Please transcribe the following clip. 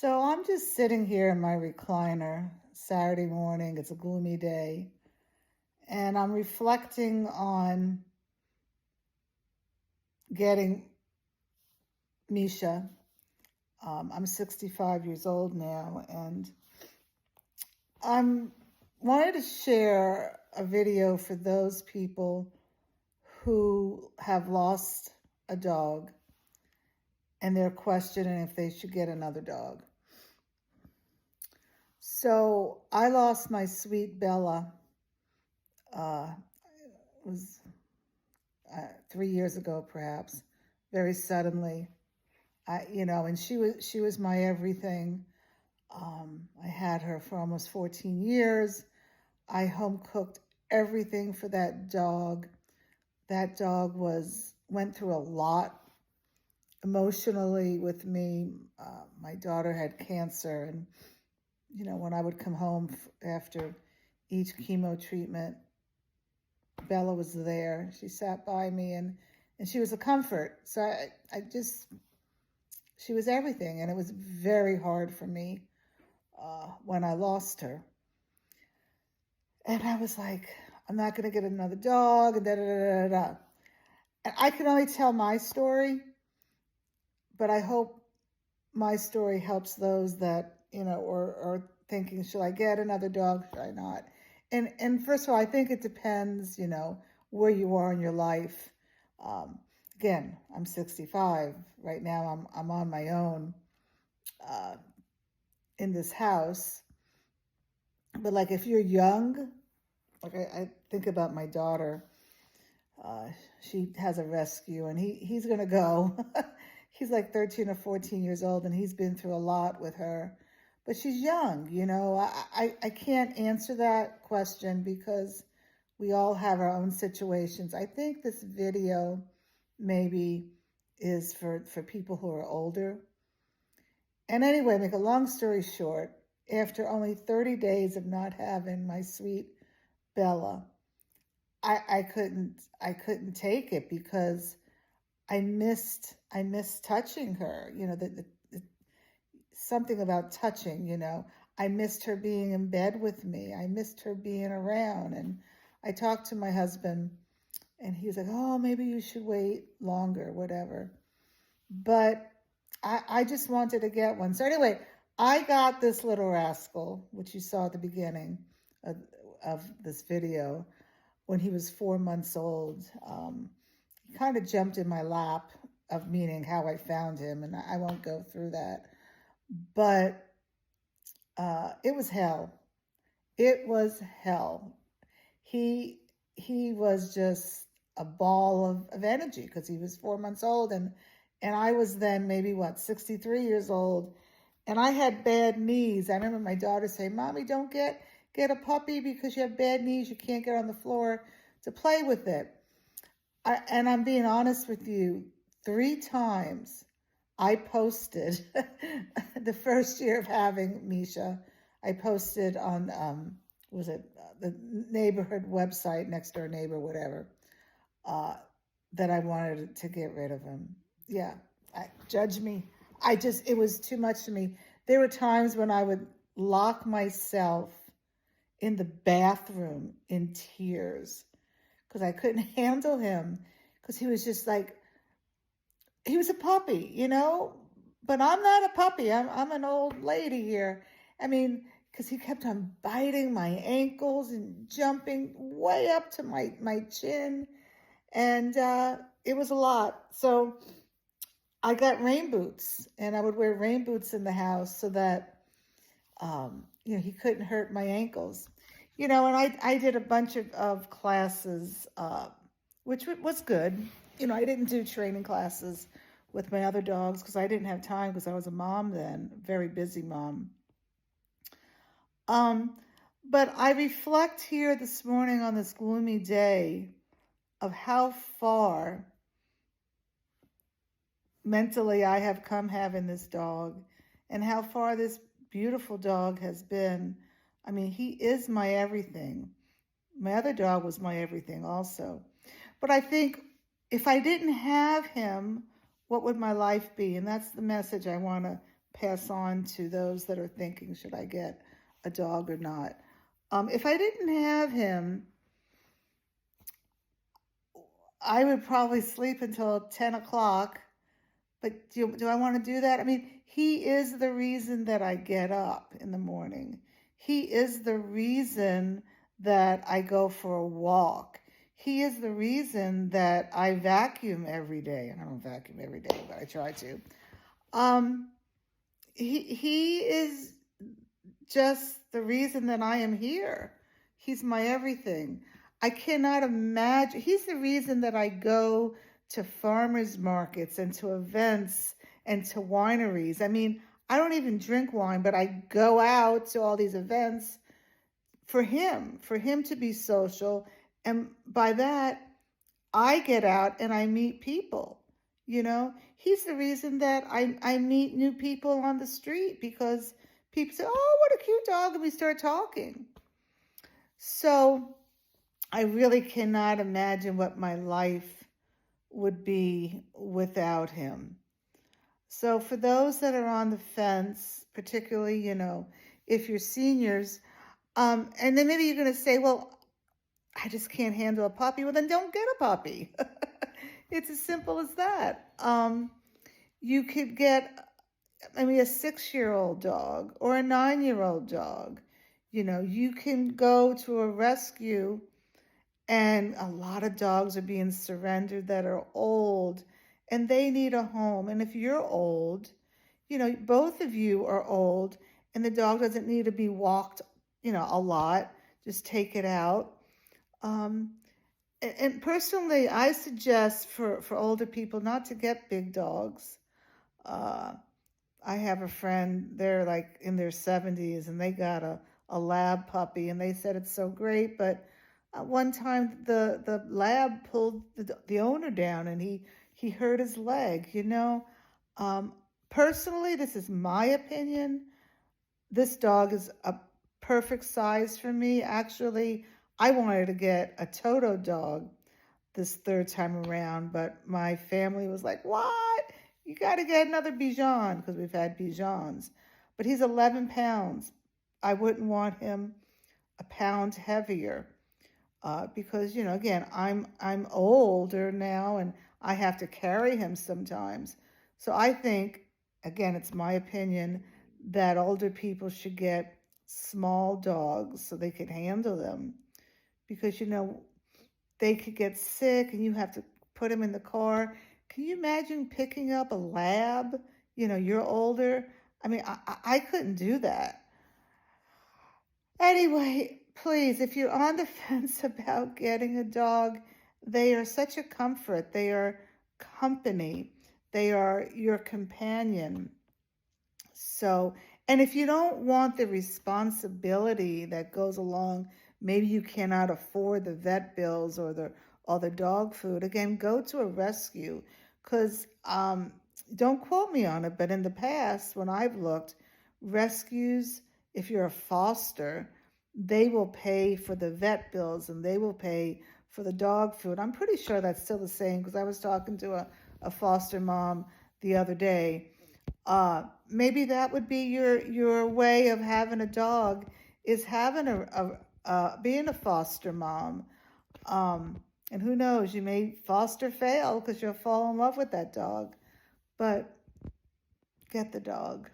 So I'm just sitting here in my recliner, Saturday morning. It's a gloomy day, and I'm reflecting on getting Misha. I'm 65 years old now, and I'm wanted to share a video for those people who have lost a dog and they're questioning if they should get another dog. So I lost my sweet Bella. It was 3 years ago, perhaps, very suddenly. And she was my everything. I had her for almost 14 years. I home cooked everything for that dog. That dog went through a lot emotionally with me. My daughter had cancer, and when I would come home after each chemo treatment, Bella was there. She sat by me, and she was a comfort. So she was everything, and it was very hard for me when I lost her. And I was like, I'm not going to get another dog, and da da da da da. And I can only tell my story, but I hope my story helps those that are thinking, should I get another dog? Should I not? And first of all, I think it depends, where you are in your life. Again, I'm 65 right now. I'm on my own in this house. But like if you're young, like I think about my daughter. She has a rescue, and he's gonna go. He's like 13 or 14 years old, and he's been through a lot with her. But she's young, I can't answer that question because we all have our own situations. I think this video maybe is for people who are older. And anyway, make a long story short, after only 30 days of not having my sweet Bella, I couldn't take it because I missed touching her. Something about touching. I missed her being in bed with me. I missed her being around. And I talked to my husband, and he was like, "Oh, maybe you should wait longer, whatever." But I just wanted to get one. So anyway, I got this little rascal, which you saw at the beginning of this video, when he was 4 months old. He kind of jumped in my lap, of meaning how I found him, and I won't go through that. But it was hell. It was hell. He was just a ball of energy because he was 4 months old, and I was then maybe 63 years old, and I had bad knees. I remember my daughter saying, "Mommy, don't get a puppy because you have bad knees. You can't get on the floor to play with it." And I'm being honest with you, 3 times I posted the first year of having Misha. I posted on, the neighborhood website, Next Door Neighbor, whatever, that I wanted to get rid of him. Yeah, judge me. It was too much to me. There were times when I would lock myself in the bathroom in tears because I couldn't handle him, because he was just like, he was a puppy, but I'm not a puppy. I'm an old lady here. I mean, because he kept on biting my ankles and jumping way up to my chin, and it was a lot. So I got rain boots, and I would wear rain boots in the house so that he couldn't hurt my ankles. And I did a bunch of classes, which was good. I didn't do training classes with my other dogs because I didn't have time, because I was a mom then, a very busy mom. But I reflect here this morning on this gloomy day of how far mentally I have come having this dog, and how far this beautiful dog has been. I mean, he is my everything. My other dog was my everything also. But I think if I didn't have him, what would my life be? And that's the message I want to pass on to those that are thinking, should I get a dog or not? If I didn't have him, I would probably sleep until 10 o'clock. But do I want to do that? I mean, he is the reason that I get up in the morning. He is the reason that I go for a walk. He is the reason that I vacuum every day. I don't vacuum every day, but I try to. Um, he is just the reason that I am here. He's my everything. I cannot imagine. He's the reason that I go to farmers markets and to events and to wineries. I mean, I don't even drink wine, but I go out to all these events for him to be social. And by that, I get out and I meet people. He's the reason that I meet new people on the street, because people say, oh, what a cute dog, and we start talking. So I really cannot imagine what my life would be without him. So for those that are on the fence, particularly, if you're seniors, and then maybe you're going to say, well, I just can't handle a puppy. Well, then don't get a puppy. It's as simple as that. You could get, a 6-year-old dog or a 9-year-old dog. You can go to a rescue, and a lot of dogs are being surrendered that are old and they need a home. And if you're old, both of you are old, and the dog doesn't need to be walked, a lot. Just take it out. And personally, I suggest for older people not to get big dogs. I have a friend, they're like in their 70s, and they got a lab puppy, and they said it's so great, but one time the lab pulled the owner down, and he hurt his leg. Personally, this is my opinion. This dog is a perfect size for me. Actually, I wanted to get a Toto dog this third time around, but my family was like, what? You got to get another Bichon, because we've had Bichons. But he's 11 pounds. I wouldn't want him a pound heavier, because, again, I'm older now, and I have to carry him sometimes. So I think, again, it's my opinion, that older people should get small dogs so they can handle them, because, they could get sick and you have to put them in the car. Can you imagine picking up a lab? You're older. I couldn't do that. Anyway, please, if you're on the fence about getting a dog, they are such a comfort. They are company. They are your companion. So, and if you don't want the responsibility that goes along, maybe you cannot afford the vet bills or the dog food, again, go to a rescue, because don't quote me on it, but in the past, when I've looked, rescues, if you're a foster, they will pay for the vet bills and they will pay for the dog food. I'm pretty sure that's still the same, because I was talking to a foster mom the other day. Maybe that would be your way of having a dog, is having being a foster mom. And who knows, you may foster fail because you'll fall in love with that dog. But get the dog.